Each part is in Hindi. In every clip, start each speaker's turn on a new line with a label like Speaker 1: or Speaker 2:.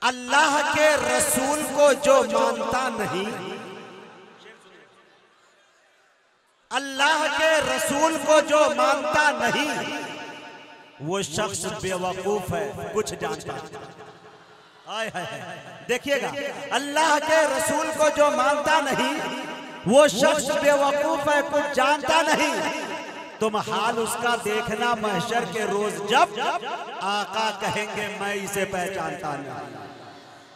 Speaker 1: अल्लाह के रसूल को जो मानता नहीं, अल्लाह के रसूल को जो मानता नहीं, वो शख्स बेवकूफ है, कुछ जानता है। आय हाय, देखिएगा, अल्लाह के रसूल को जो मानता नहीं वो शख्स बेवकूफ है, कुछ जानता नहीं। तुम हाल उसका देखना महशर के रोज जब आका कहेंगे मैं इसे पहचानता नहीं।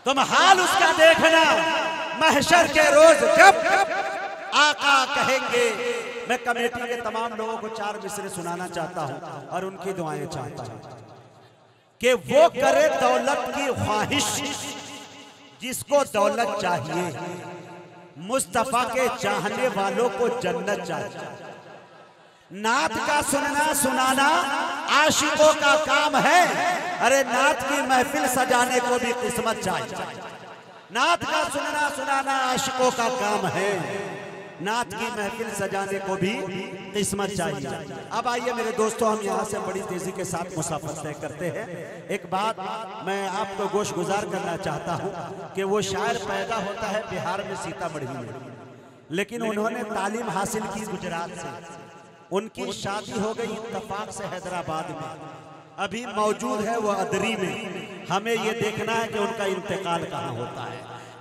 Speaker 1: तुम हाल उसका देखना महशर के रोज जब आका कहेंगे। मैं कमेटी के तमाम लोगों को 4 मिसरे सुनाना चाहता हूं और उनकी दुआएं चाहता हूं कि वो करे दौलत की ख्वाहिश जिसको दौलत चाहिए, मुस्तफा के चाहने वालों को जन्नत चाहिए। नात का सुनना सुनाना आशिकों का काम है। अरे नात की महफिल सजाने को भी किस्मत चाहिए। नात का सुनना सुनाना आशिकों का काम है, नात की महफिल सजाने को भी किस्मत चाहिए। अब आइए मेरे दोस्तों, हम यहाँ से बड़ी तेजी के साथ मुसाफिर तय करते हैं। एक बात मैं आपको गोश गुजार करना चाहता हूँ कि वो शायर पैदा होता है बिहार में, सीतामढ़ी में, लेकिन उन्होंने तालीम हासिल की गुजरात से। उनकी शादी हो गई इत्तफाक से हैदराबाद में, अभी मौजूद है वो अदरी में। हमें ये देखना है कि उनका इंतकाल कहाँ होता है।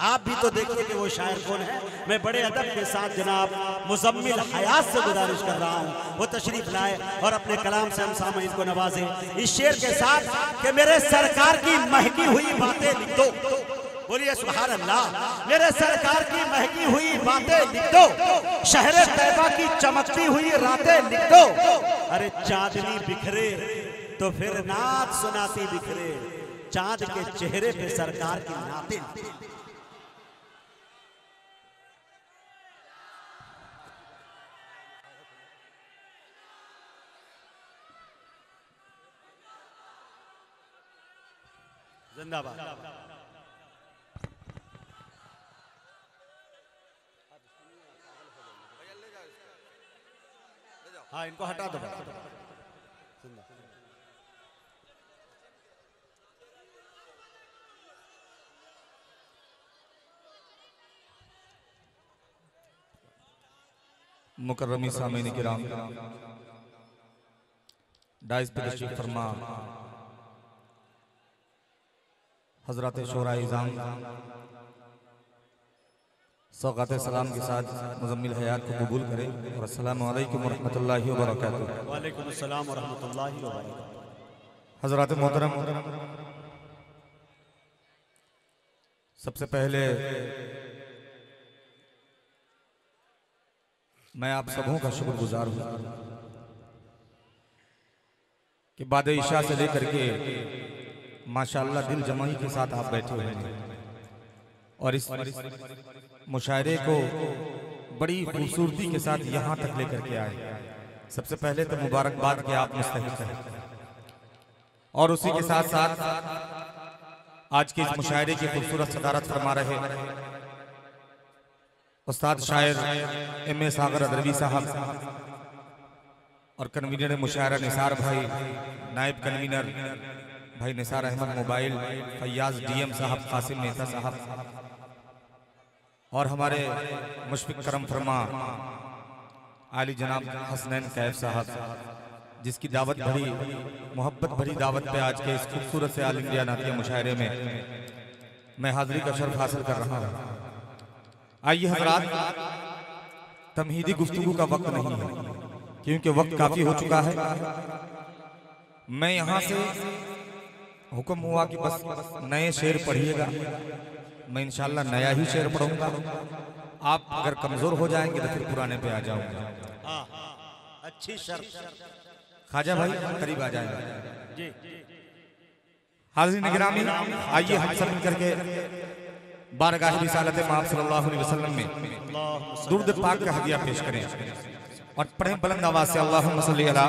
Speaker 1: आप भी तो देखिए कि वो शायर कौन है। मैं बड़े अदब के साथ जनाब मुजम्मिल हयात से गुजारिश कर रहा हूँ वो तशरीफ लाए और अपने कलाम से हम सामईन को नवाजे इस शेर के साथ कि मेरे सरकार की महकी हुई बातें लिख दो। बोलिए सुभान अल्लाह। मेरे सरकार की महकी हुई बातें लिख दो, शहर तैयबा की चमकती हुई रातें लिख दो। अरे चांदनी बिखरे तो फिर नात सुनाती बिखरे, चांद के चेहरे पे सरकार की नातें। जिंदाबाद। हाँ, इनको हटा दो।
Speaker 2: मुकर्रमी सामीन किराम, डाइस पे तशरीफ फरमा हजरत शोरा-ए-इज़ाम सौगात सलाम के साथ मुजम्मिल हयात को कबूल करें और अस्सलामु अलैकुम व रहमतुल्लाहि व बरकातुहू।
Speaker 1: वालेकुम अस्सलाम व रहमतुल्लाहि व बरकातुहू।
Speaker 2: हजरत मोहतरम, सबसे पहले मैं आप सबों का शुक्रगुजार हूँ कि बाद इशा से लेकर के माशाअल्लाह दिल जमाई के साथ आप बैठे हुए हैं और इस मुशायरे को बड़ी खूबसूरती के साथ यहाँ तक लेकर के आए। सबसे पहले तो मुबारकबाद के आप मुस्तहिक हैं और उसी के साथ साथ आज के इस मुशायरे की खूबसूरत सदारत फरमा रहे उस्ताद शायर M.A. सागर अदरवी साहब और कन्वीनर मुशायरा निसार भाई, नायब कन्वीनर भाई निसार अहमद मोबाइल, फैयाज DM साहब, कासिम मेहता साहब और हमारे मुशफिक करम फरमा आली जनाब हसनैन कैफ साहब, जिसकी दावत भरी मोहब्बत भरी दावत पे आज के इस खूबसूरत से आल इंडिया नातिया मुशायरे में मैं हाजिरी का शर्फ हासिल कर रहा हूँ। आइए हजरात, तमहीदी गुफ्तगू का वक्त नहीं है क्योंकि वक्त काफी हो चुका है। मैं यहाँ से हुक्म हुआ कि बस नए शेर पढ़िएगा, मैं इंशाल्लाह नया ही शेर पढ़ूंगा। आप अगर कमजोर हो जाएंगे तो फिर पुराने पे आ जाऊंगा।
Speaker 1: अच्छी शर्त।
Speaker 2: खाजा भाई करीब आ जाएंगे जी। हाज़रीन गिरामी, आइए हम सब मिलकर के बारगाह रिसालत माब सल्लल्लाहु अलैहि वसल्लम में दुरूद पाक का हदिया पेश करें और पढ़ें बुलंद आवाज से अल्लाहुम्मा सल्ली अला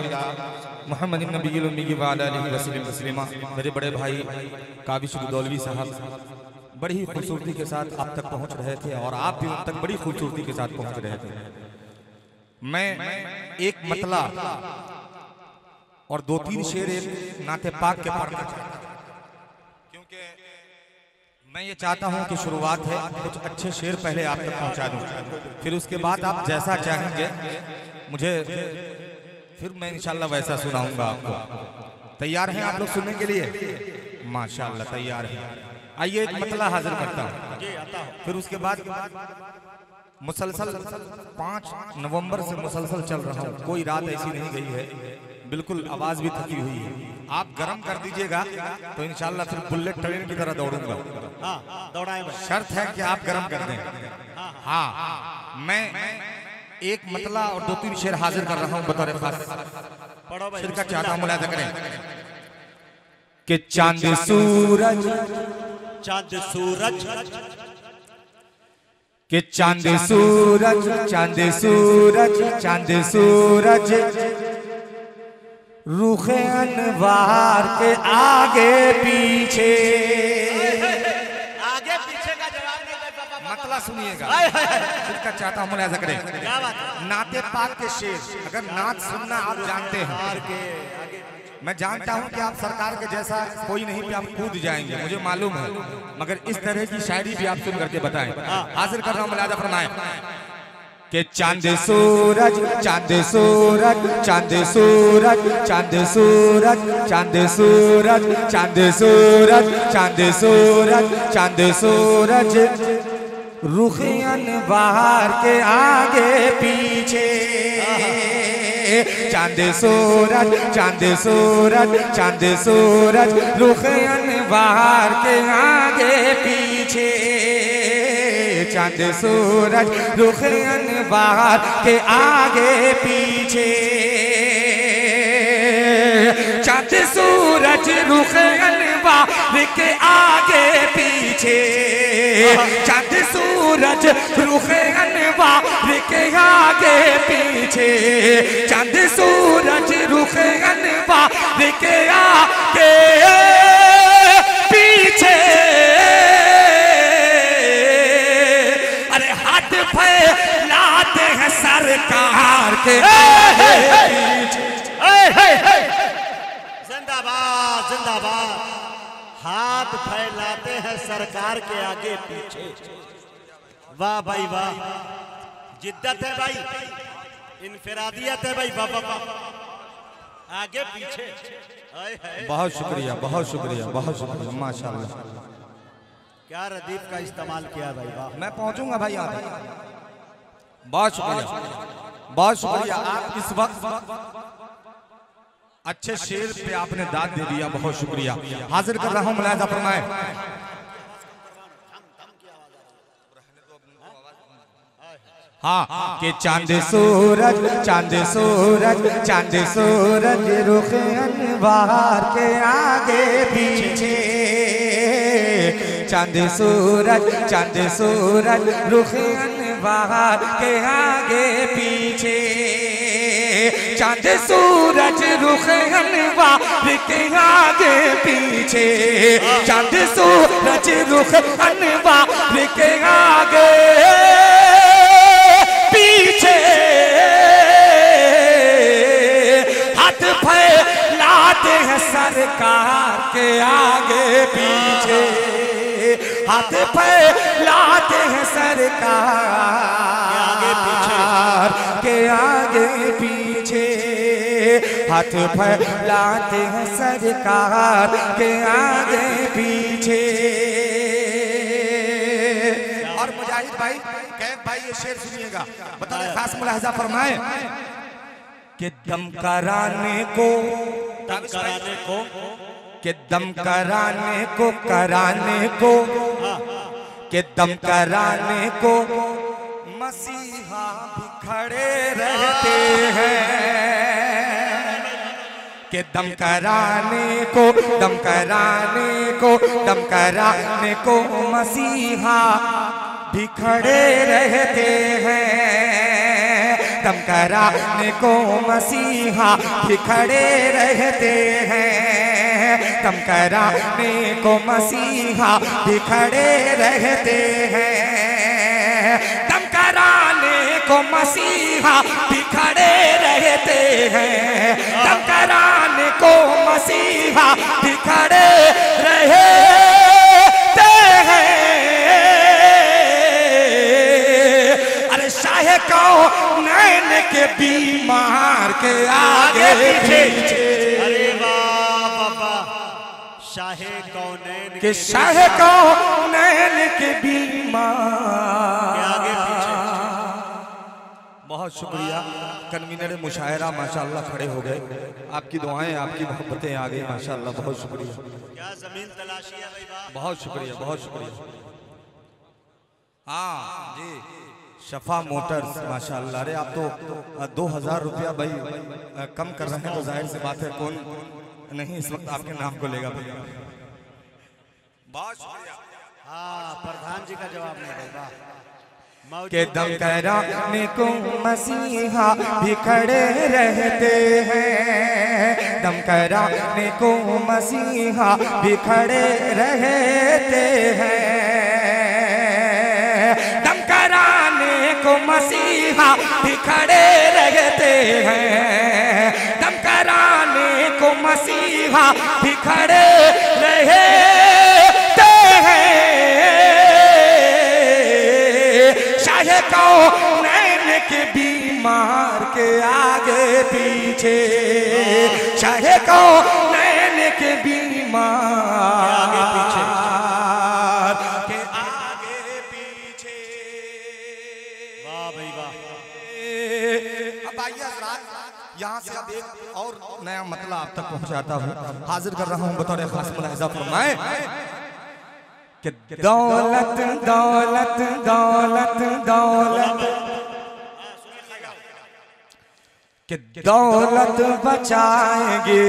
Speaker 2: मुहम्मदिन नबिय्यिल उम्मी व अला आलिहि वसल्लम तस्लीमा। मेरे बड़े भाई काबिश दौलवी साहब बड़ी ही खूबसूरती के साथ आप तक पहुंच रहे थे और आप भी उन तक बड़ी खूबसूरती के साथ पहुंच रहे थे। मैं एक मतला और 2-3 शेर एक नाते पाक के पढ़ना चाहता हूं क्योंकि मैं ये चाहता हूँ कि शुरुआत है, कुछ अच्छे शेर पहले आप तक पहुँचा दूँ, फिर उसके बाद आप जैसा चाहेंगे मुझे फिर मैं इंशाल्लाह वैसा सुनाऊंगा आपको। तैयार हैं आप लोग सुनने के लिए? माशाल्लाह तैयार हैं। आइए एक मतला हाजिर करता हूँ, फिर उसके बाद मुसलसल 5 नवंबर से मुसलसल चल रहा हूँ, कोई रात ऐसी नहीं गई है, बिल्कुल आवाज भी थकी हुई है। आप गर्म कर दीजिएगा तो इंशाल्लाह फिर बुलेट ट्रेन की तरह दौड़ूंगा।
Speaker 1: दौड़ाएं,
Speaker 2: शर्त है कि आप गर्म कर दें। हाँ, मैं एक मतला और 2-3 शेर हाजिर कर रहा हूँ बतौर खास। शेर का चाहता हूँ, मुलाहिजा करें कि चांद सूरज,
Speaker 1: चांद सूरज,
Speaker 2: कि चांद सूरज, चांद सूरज, चांद सूरज रुखे अनवार के आगे पीछे।
Speaker 1: आगे पीछे का जवाब नहीं दे पापा।
Speaker 2: मतला सुनिएगा, इसका चाहता हूँ मुलाहिजा करें। नाते पाक के शेर, अगर नात सुनना आप जानते हैं, मैं जानता हूं कि आप सरकार के जैसा कोई नहीं पे आप कूद जाएंगे, मुझे मालूम है, मगर इस तरह की शायरी भी आप सुन करके बताएं। हाजिर कर रहा हूं, मुलाहिजा फरमाएं कि चांद सूरज, चांद सूरज, चांद सूरज, चांद सूरज, चांद सूरज, चांद सूरज, चांद सूरज, चांद सूरज रुखे अनवार के आगे पीछे। चांद सूरज, चांद सूरज, चांद सूरज रुखे अनवार के आगे पीछे। चांद सूरज रुखे अनवार के आगे पीछे। चांद सूरज रुखे अनवार के आगे पीछे। चांद सूरज रुखे अनवार के आगे पीछे। चांद सूरज रुखे अनवार के आगे पीछे। अरे हाथ फैलाते हैं सरकार के पीछे।
Speaker 1: जिंदाबाद जिंदाबाद। हाथ फैलाते हैं सरकार के आगे पीछे। वाह भाई वाह, जिद्दत है भाई, इनफिरादियत है भाई, बाबा आगे पीछे।
Speaker 2: बहुत शुक्रिया, बहुत शुक्रिया, बहुत शुक्रिया, माशाल्लाह।
Speaker 1: क्या रदीफ का इस्तेमाल किया भाई, वाह।
Speaker 2: मैं पहुंचूंगा भाई आप, बहुत शुक्रिया, बहुत शुक्रिया। आप इस वक्त अच्छे शेर पे आपने दाद दे दिया, बहुत शुक्रिया। हाजिर कर रहा हूं, मुलाहिजा फरमाएं। हाँ, कि चांद सूरज, चांद सूरज, चांद सूरज रुखे अनवार के आगे पीछे। चांद सूरज, चांद सूरज रुखे अनवार के आगे पीछे। चांद सूरज रुखे अनवार के आगे पीछे। चांद सूरज रुखे अनवार के आगे पीछे। हाथ फैलाते हैं सरकार के आगे पीछे। हाथ फैलाते हैं सरकार के आगे पीछे। हाथ फैलाते हैं सरकार के आगे पीछे। और मुजाहिद भाई, कैफ भाई, ये शेर सुनिएगा, बताइए खास मुलाहिजा फरमाए कि दम कराने को,
Speaker 1: दम कराने को,
Speaker 2: कि दम कराने को, कराने को, कि दम कराने को मसीहा भी खड़े रहते हैं। कि दम कराने को, दम कराने को, दम कराने को मसीहा भी खड़े रहते हैं। दम कराने को मसीहा भी खड़े रहते हैं। दम कराने को मसीहा भी खड़े रहते हैं। दम कराने को मसीहा भी खड़े रहते हैं। दम कराने को मसीहा भी खड़े रहते हैं। शाहे कौनैन के बीमार के आगे पीछे।
Speaker 1: अरे वाह बाबा, शाहे कौनैन
Speaker 2: के शाहे कौनैन के बीमार
Speaker 1: के आगे पीछे।
Speaker 2: बहुत शुक्रिया कन्वीनर मुशायरा, माशाअल्लाह खड़े हो गए। आपकी दुआएं, आपकी मोहब्बतें आ गई, माशाअल्लाह बहुत शुक्रिया।
Speaker 1: क्या जमीन तलाशी है भाई, वाह
Speaker 2: बहुत शुक्रिया, बहुत शुक्रिया। हाँ जी, शफा मोटर्स माशाअल्लाह। अरे आप तो 2000 रुपया भाई कम कर रहे हैं, तो जाहिर सी बात है कौन नहीं इस वक्त आपके नाम को लेगा भैया। बहुत शुक्रिया।
Speaker 1: हाँ, प्रधान जी का जवाब नहीं भाई, वाह।
Speaker 2: के दम कराने को मसीहा भी खड़े रहते हैं, दम कराने को मसीहा भी खड़े रहते हैं, दम कराने को मसीहा भी खड़े रहते हैं, दम कराने को मसीहा भी खड़े रहते हैं। शाहे कौनैन के बीमार के आगे पीछे, शाहे कौनैन के बीमार
Speaker 1: आगे पीछे
Speaker 2: के आगे पीछे।
Speaker 1: वाह भाई वाह।
Speaker 2: अब आइए हज़रात, यहाँ से अब एक और नया मतलब आप तक पहुँचाता हूँ, हाजिर कर रहा हूँ बतौर खास मुलाहिज़ा फरमाए कि दौलत दौलत दौलत दौलत कि दौलत बचाएंगे,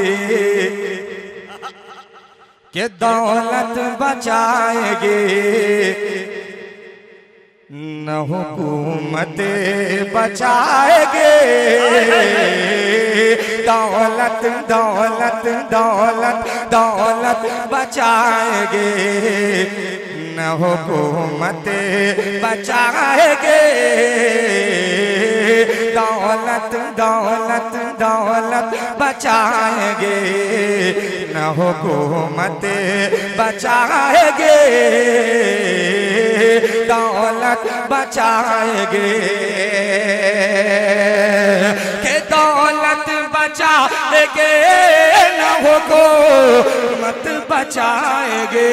Speaker 2: कि दौलत बचाएंगे, न हुकूमत बचाएंगे। दौलत दौलत दौलत दौलत बचाएंगे, न हुकूमत बचाएंगे। दौलत दौलत दौलत बचाएंगे, न हुकूमत बचाएंगे। दौलत बचाएंगे, के दौलत बचाएंगे, न हुकूमत बचाएंगे।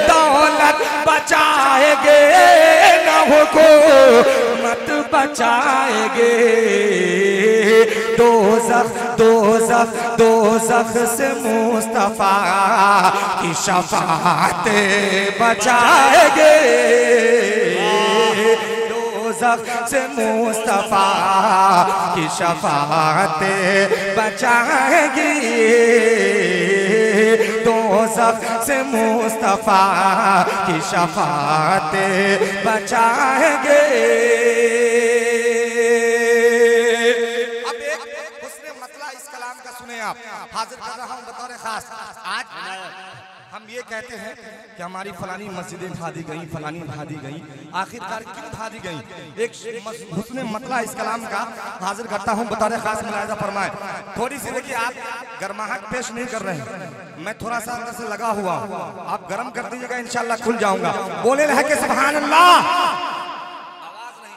Speaker 2: दौलत बचाएंगे, न हुकूमत बचाएंगे। दोज़ख दोज़ख दोज़ख से मुस्तफा की शफाअत बचाएंगे। दोज़ख से मुस्तफा की शफाअत बचाएंगी। दोज़ख से मुस्तफा की शफाअत बचाएंगे। आप हाजिर कर रहा हूं बतौर खास। आज हम ये कहते हैं कि हमारी फलानी मस्जिदें ढा दी गई, फलानी ढा दी गई, आखिरकार क्यों ढा दी गई? एक हुस्न मतला इस कलाम का हाजिर करता हूं बतौर खास मुलाहिज़ा फरमाए। थोड़ी सी देखिए, आप गर्माहट पेश नहीं कर रहे हैं, मैं थोड़ा सा अंदर से लगा हुआ हूं, आप गर्म कर दीजिएगा, इंशाल्लाह खुल जाऊंगा। बोले लह के सुभान अल्लाह। आवाज नहीं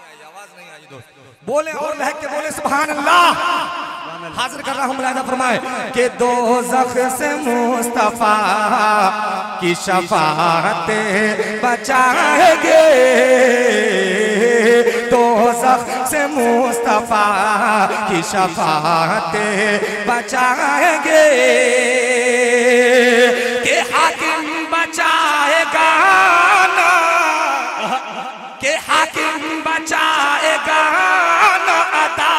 Speaker 2: आई दोस्त, बोले और लह के बोले सुभान अल्लाह। हाजिर कर रहा हूं मुलाहिज़ा फरमाए कि दोज़ख से मुस्तफा की शफाअत बचाएंगे। दोज़ख से मुस्तफा की शफाअत बचाएंगे। कि हाकिम बचाएगा ना, कि हाकिम बचाएगा ना, अदा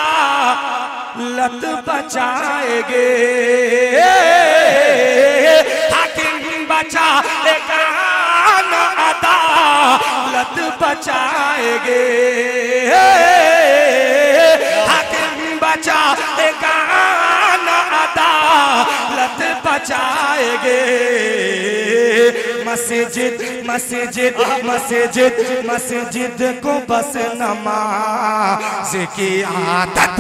Speaker 2: लत बचाएंगे। हाकिम बचाएगा न अदालत बचाएंगे। हाकिम बचाएगा न अदालत बचाएंगे। मस्जिद मस्जिद मस्जिद मस्जिद को बस नमाज की आदत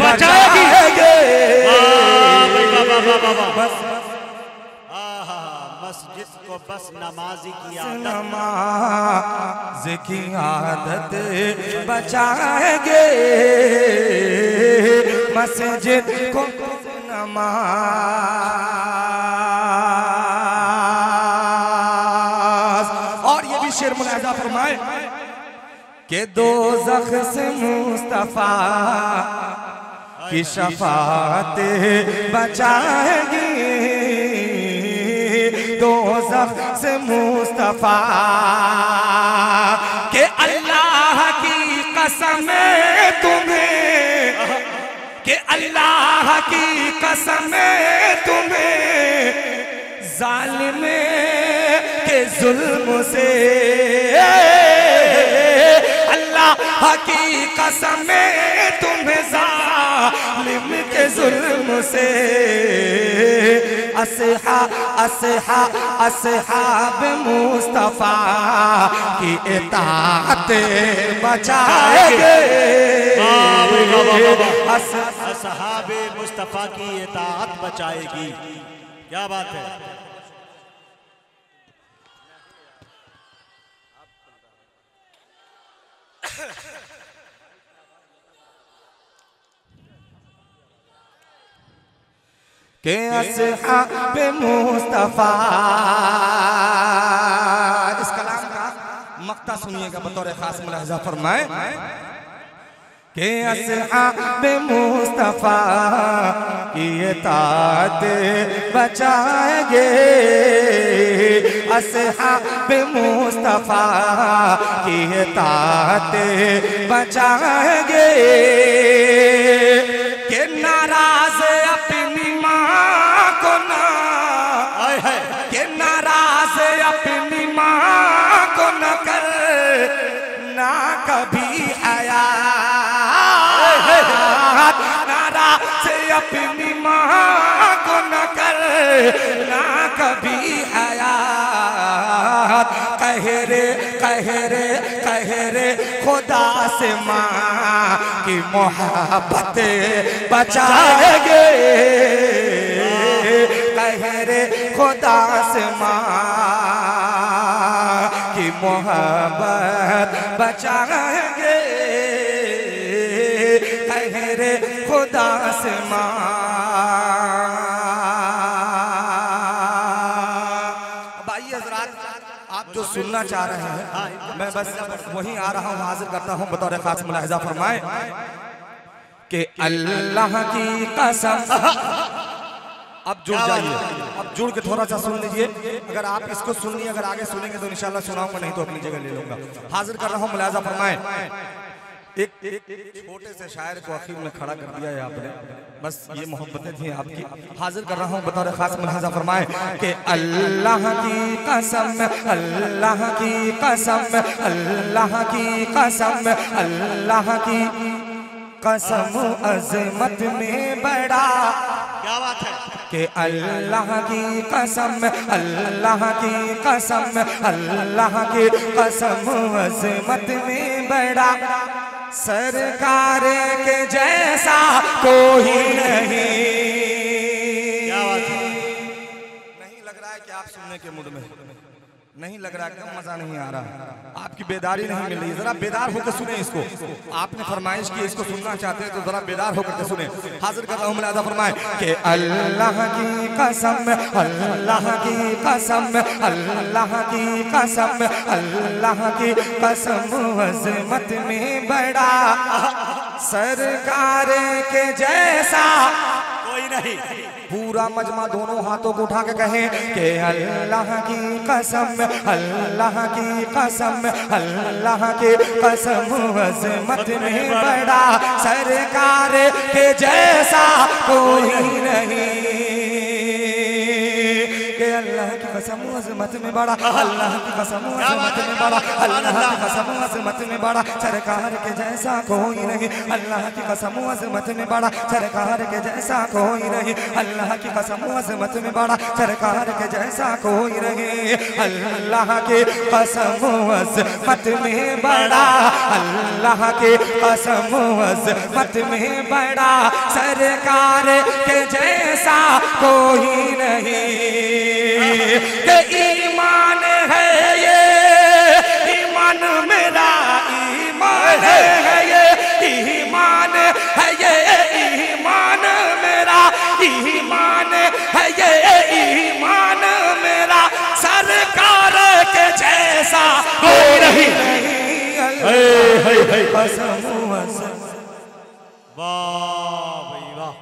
Speaker 2: बचाएंगे।
Speaker 1: मस्जिद इसको बस नमाजी की आदत,
Speaker 2: नमाज की आदत बचाएंगे, मस्जिद को नमाज। और ये भी शेर मुलाहिजा फरमाए कि दोज़ख से मुस्तफा की शफाअत बचाएगी, दोज़ख से मुस्तफा के अल्लाह की कसम तुम्हें, के अल्लाह की कसम तुम्हें जालिम के जुल्म से, अल्लाह की कसम तुम्हें जालिम के जुल्म से असहाब मुस्तफा की इताअत बचाएंगे,
Speaker 1: असहाब मुस्तफा की इताअत बचाएगी। क्या बात है।
Speaker 2: के असहाब मुस्तफा, इस कलाम का मक्ता सुनिएगा बतौर खास मुलाहिजा फरमाए के असहाब मुस्तफा की इताअत बचाएंगे, असहाब मुस्तफा की इताअत बचाएंगे, के नाराज अपनी माँ को ना, के नाराज अपनी माँ को न कर ना कभी आया, नाराज अपनी माँ को न कर ना कभी आया, कहरे खुदा से माँ की मोहब्बत बचाएंगे, कहरे खुदा से माँ की मोहब्बत बचाएंगे, कहरे खुदा से माँ। भाई हज़रात, आप जो सुनना चाह रहे हैं मैं बस वहीं आ रहा हूँ, हाजिर करता हूँ बतौर खास मुलाहिजा फरमाए कि अल्लाह की कसम। अब जुड़ जाइए, अब जुड़ के थोड़ा सा सुन लीजिए। अगर आप इसको सुन लिए, अगर आगे सुनेंगे तो इंशाल्लाह सुनाऊंगा, नहीं तो अपनी जगह ले लूंगा। हाजिर कर रहा हूँ, मुलाहिजा फरमाए। एक छोटे से शायर को आखिर में खड़ा कर दिया है आपने, बस ये मोहब्बतें थी आपकी। हाजिर कर रहा हूँ बतौर खास मुलाहिजा फरमाए कि अल्लाह की कसम, अल्लाह की कसम, अल्लाह की कसम, अल्लाह की कसम अज़मत में बड़ा।
Speaker 1: क्या बात है
Speaker 2: कि अल्लाह की कसम, अल्लाह की कसम, अल्लाह की कसम अज़मत में बड़ा, सरकार के जैसा कोई नहीं।
Speaker 1: क्या बात है।
Speaker 2: नहीं लग रहा है कि आप सुनने के मूड में नहीं लग रहा, एकदम मजा नहीं आ रहा, आपकी बेदारी नहीं मिल रही। जरा बेदार होकर सुने इसको, आपने फरमाइश की इसको सुनना चाहते हैं तो जरा बेदार होकर के सुने। हाजिर कर रहा हूँ, मुलाहिजा फरमाए कि अल्लाह की कसम, अल्लाह की कसम, अल्लाह की कसम, अल्लाह की कसम अज़मत में बड़ा, सरकार के जैसा
Speaker 1: कोई नहीं।
Speaker 2: पूरा मजमा दोनों हाथों को उठा के कहें कि अल्लाह की कसम, अल्लाह की कसम, अल्लाह की कसम अज़मत में बड़ा, सरकार के जैसा कोई नहीं। कि अल्लाह की कसम अज़मत में बड़ा, अल्लाह की कसम अज़मत में बड़ा, अल्लाह की कसम अज़मत में बड़ा, सरकार के जैसा कोई नहीं। अल्लाह की कसम अज़मत में बड़ा, सरकार के जैसा कोई नहीं। अल्लाह की कसम अज़मत में बड़ा, सरकार के जैसा कोई नहीं। अल्लाह की कसम अज़मत में बड़ा, अल्लाह की कसम अज़मत में बड़ा, सरकार के जैसा कोई नहीं। के ईमान है ये, ईमान मेरा ईमान है ये, ईमान है ये, ईमान मेरा ईमान है ये, ईमान मेरा सरकार के जैसा कोई नहीं।
Speaker 1: वाह भाई वाह।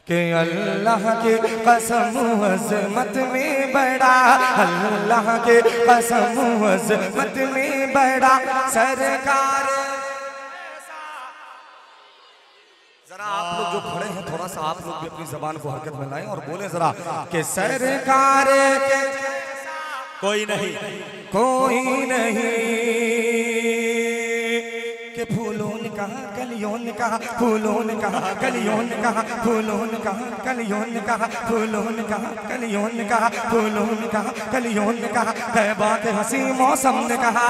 Speaker 2: कि अल्लाह की कसम अज़मत में बड़ा, अल्लाह के कसम अज़मत में बड़ा सरकार। जरा आप लोग जो खड़े हैं थोड़ा सा आप लोग भी अपनी जबान को हरकत में लाएं और बोले जरा कि सरकार के
Speaker 1: कोई नहीं,
Speaker 2: कोई नहीं। के फूलों ने कहा कलियों ने कहा, फूलों ने कहा कलियों ने कहा, फूलों ने कहा कलियों ने कहा, फूलों ने कहा कलियों ने कहा, फूलों ने कहा कलियों ने कहा, तैबा के हंसी मौसम ने कहा।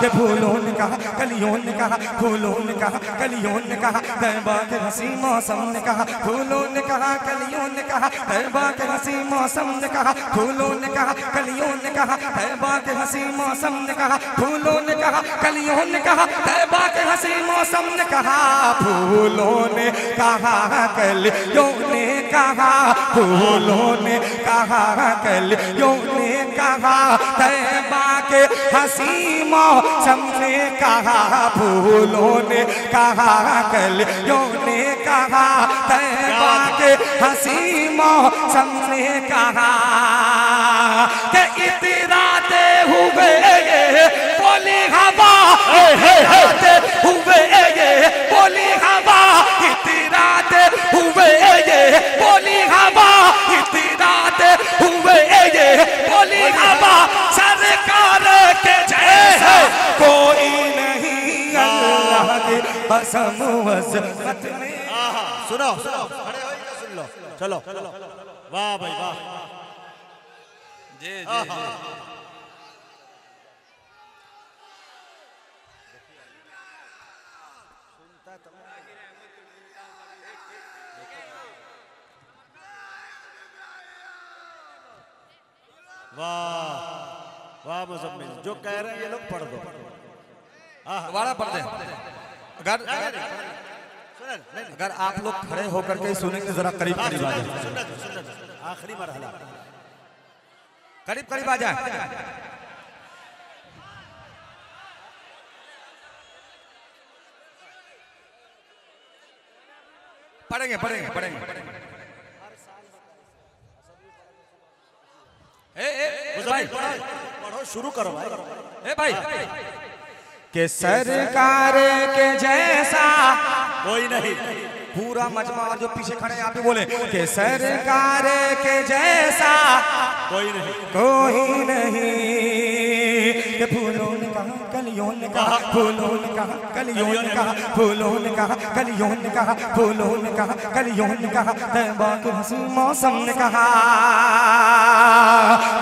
Speaker 2: के फूलों ने कहा कलियों ने कहा, फूलों ने कहा कलियों ने कहा, तैबा के हंसी मौसम ने कहा, फूलों ने कहा कलियों ने कहा, तैबा के हंसी मौसम ने कहा, फूलों ने कहा कलियों ने कहा, तैबा के हंसी मौसम ने कहा, फूलों ने कहा कलियों ने कहा, तैबा के हंसी मौसम ने कहा, फूलों ने कहा कलियों ने कहा, फूलों ने कहा कलियों ने कहा, तैबा के हंसी मौसम ने कहा, फूलों ने कहा कलियों ने कहा, तैबा के हंसी मौसम ने कहा। के इतराते हुए बोली हवा, इतराते हुए बोली हवा, इतराते हुए बोली हवा, इतराते हुए बोली हवा, सरकार के जैसा कोई नहीं। अल्लाह की कसम अज़मत में।
Speaker 1: सुनो सुनो, खड़े हो के सुन लो, चलो वाह भाई वाह। जी जी वाह वाह मुज़म्मिल, जो कह रहे हैं ये लोग पढ़ दो,
Speaker 2: दोबारा पढ़ दें। अगर आप लोग खड़े होकर के सुनेंगे जरा करीब करीब आ जाए,
Speaker 1: आखिरी मरहला
Speaker 2: करीब करीब आ जाए। पढ़ेंगे पढ़ेंगे पढ़ेंगे। भाई
Speaker 1: पढ़ो, शुरू करो भाई।
Speaker 2: भाई के सरकार के जैसा
Speaker 1: कोई नहीं।
Speaker 2: पूरा मजमा जो पीछे खड़े आप ही बोले के सरकार के जैसा
Speaker 1: कोई नहीं,
Speaker 2: कोई नहीं। के फूलों ने कहा कलियों ने कहा, फूलों ने कहा कलियों ने कहा, फूलों ने कहा कलियों ने कहा, फूलों ने कहा कलियों ने कहा, तैबा के हंसी मौसम ने कहा,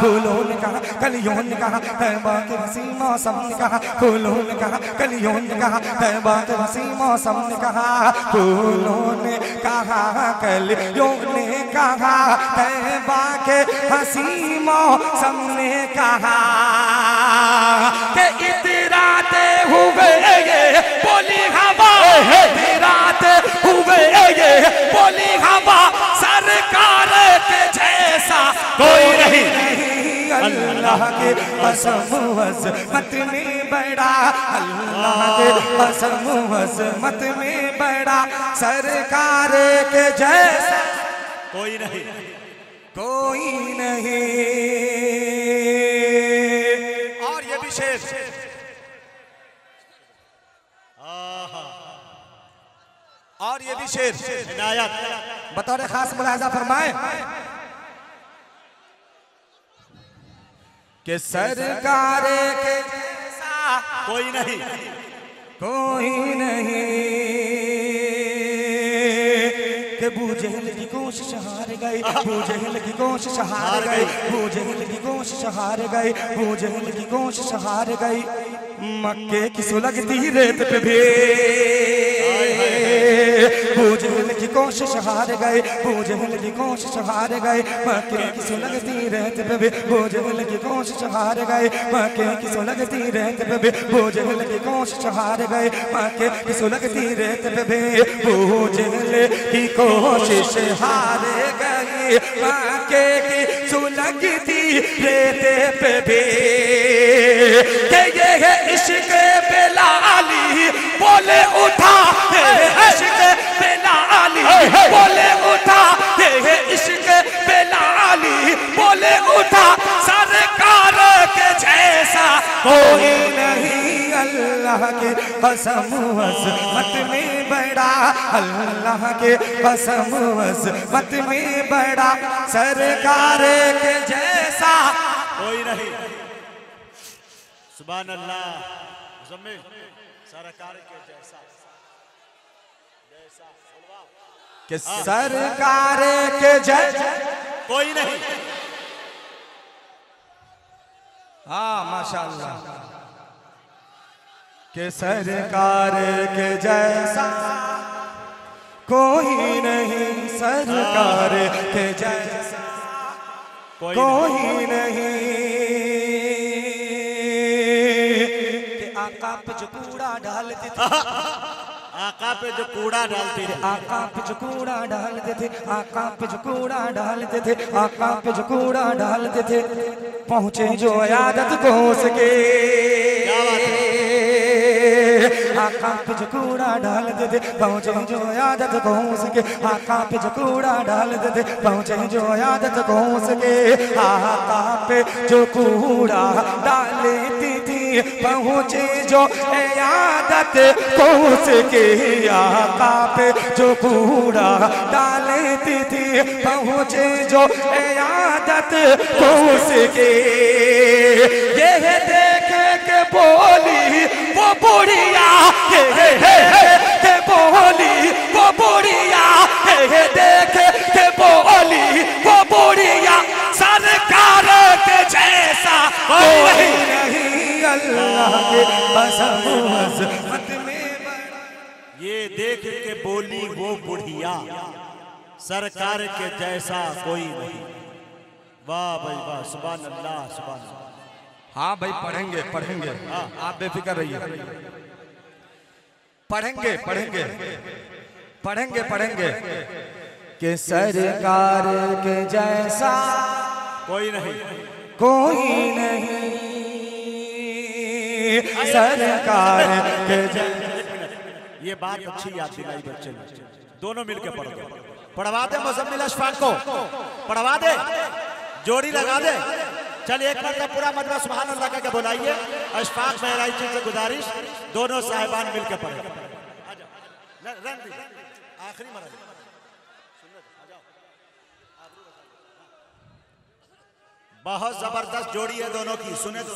Speaker 2: फूलों ने कहा कलियों ने कहा, तैबा के हंसी मौसम ने कहा, फूलों ने कहा कलियों ने कहा, तैबा के हंसी मौसम ने कहा, फूलों ने कहा कलियों ने कहा, तैबा के हंसी मौसम ने कहा। के इतराते हुए बोली हवा, इतराते हुए बोली हवा, सरकार के जैसा कोई नहीं। अल्लाह के कसम अज़मत में बड़ा, अल्लाह के कसम अज़मत में बड़ा, सरकार के जैसा
Speaker 1: कोई नहीं,
Speaker 2: कोई नहीं। और ये भी शेर, और ये भी शेर
Speaker 1: इनायत
Speaker 2: बतौर खास मुलाहजा फरमाए कि सरकार के जैसा
Speaker 1: कोई नहीं,
Speaker 2: कोई नहीं। के बूझेल की कोशिश हार गई, बूझेल की कोशिश हार गई, बूझेल की कोशिश हार गई, बूझेल की कोशिश हार गई। मक्के की सुलगती रेत पे भी बूझने की कोशिश हार गए, बूझने की कोशिश हार गए, मक्के की सुलगती रहते पे बूझने की कोशिश हार गए, मक्के की सुलगती रहते पे बूझने की कोशिश हार गए, मक्के की सुलगती रहते पे बूझने की कोशिश हार गए, मक्के की सुलगती रहते पे के ये है इश्क बेलाली बोले उठा, इश्क बेलाली बोले उठा, ये इश्क बेलाली बोले उठा, सरकार के जैसा कोई नहीं, अल्लाह के कसम अज़मत में बड़ा, अल्लाह के कसम अज़मत में बड़ा, सरकार के जैसा
Speaker 1: कोई नहीं। सुभान अल्लाह। मुज़म्मिल सरकार के जैसा
Speaker 2: कि सरकार के जैसा
Speaker 1: कोई नहीं।
Speaker 2: हाँ माशाअल्लाह। कि सरकार के जैसा कोई नहीं, सरकार के जैसा कोई नहीं, कि आका पे जो कूड़ा डालते थे,
Speaker 1: आका पे जो कूड़ा डालते थे,
Speaker 2: आका पे जो कूड़ा डालते थे, आका पे जो कूड़ा डालते थे, आका पे जो कूड़ा डालते थे, पहुँचे जो आदत को उसके, आका पे जो कूड़ा डालते थे, पहुँचे जो आदत को उसके, आका पे जो कूड़ा डालते थे, पहुँचे जो आदत को उसके, आका पे जो कूड़ा डालती थी, पहुँचे जो आदत को उसके, आका पे जो कूड़ा डालती थी, पहुँचे जो आदत को उसके, ये देखे के बोली वो बुढ़िया, के बोली वो बुढ़िया, देखे के बोली वो बुढ़िया, सरकार के जैसा कोई नहीं, अल्लाह के कसम अज़मत में बड़ा।
Speaker 1: ये देख के बोली वो बुढ़िया, सरकार के जैसा कोई नहीं। वाह भाई वाह, सुभान अल्लाह सुभान अल्लाह।
Speaker 2: हाँ भाई पढ़ेंगे पढ़ेंगे, आप बेफिक्र रहिए, पढ़ेंगे पढ़ेंगे पढ़ेंगे पढ़ेंगे, कि सरकार के जैसा
Speaker 1: कोई नहीं,
Speaker 2: कोई नहीं, सरकार के जैसा।
Speaker 1: ये बात अच्छी याद दिलाई बच्चे ने, दोनों मिलके पढ़ दो। पढ़वा दे मुज़म्मिल अशफाक को, पढ़वा दे, जोड़ी लगा दे। चल एक बार पूरा मजमा सुभान अल्लाह का बुलाइए। अशफाक बहराइच से गुजारिश, दोनों साहिबान मिलकर पढ़े। आखिरी मरहला बहुत जबरदस्त जोड़ी है दोनों की, सुने तो।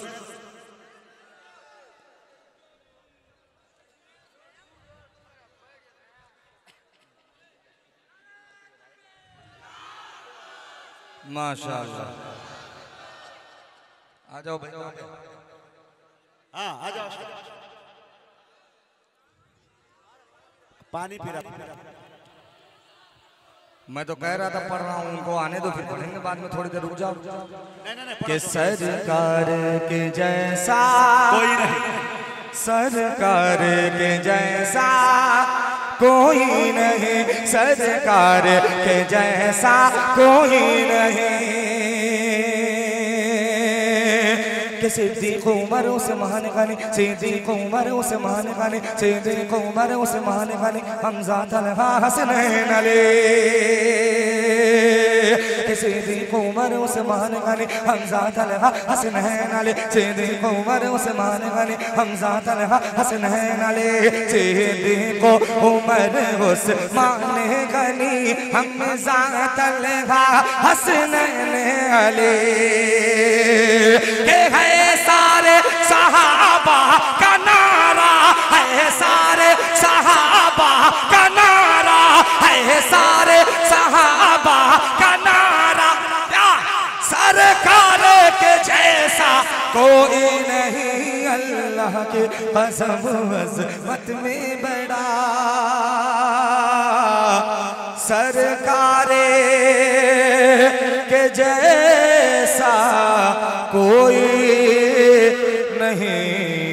Speaker 2: माशाअल्लाह। आ जाओ भाई,
Speaker 1: हाँ आ जाओ। पानी पी रहा।
Speaker 2: मैं तो कह रहा था पढ़ रहा हूँ, उनको आने दो, फिर पढ़ेंगे बाद में, थोड़ी देर रुक जाओ।
Speaker 1: नहीं,
Speaker 2: कि सरकार के जैसा
Speaker 1: कोई नहीं,
Speaker 2: सरकार के जैसा कोई नहीं, सरकार के जैसा कोई नहीं, कि सिद्दीक़ उमर उस्मान गनी, सिद्दीक़ उमर उस्मान गनी, सिद्दीक़ उमर उस्मान गनी, हमज़ा तलहा हसनैन अली, कि सिद्दीक़ उमर उस्मान गनी, हमज़ा तलहा हसनैन अली, सिद्दीक़ उमर उस्मान गनी, हमज़ा तलहा हसनैन अली, सिद्दीक़ उमर उस्मान गनी, हमज़ा तलहा हसनैन अली, है सारे सहाबा का नारा, है सारे सहाबा का नारा, है सारे सहाबा का नारा, सरकार के जैसा कोई नहीं, अल्लाह के कसम अज़मत में बड़ा। सरकारे के जैसा कोई नहीं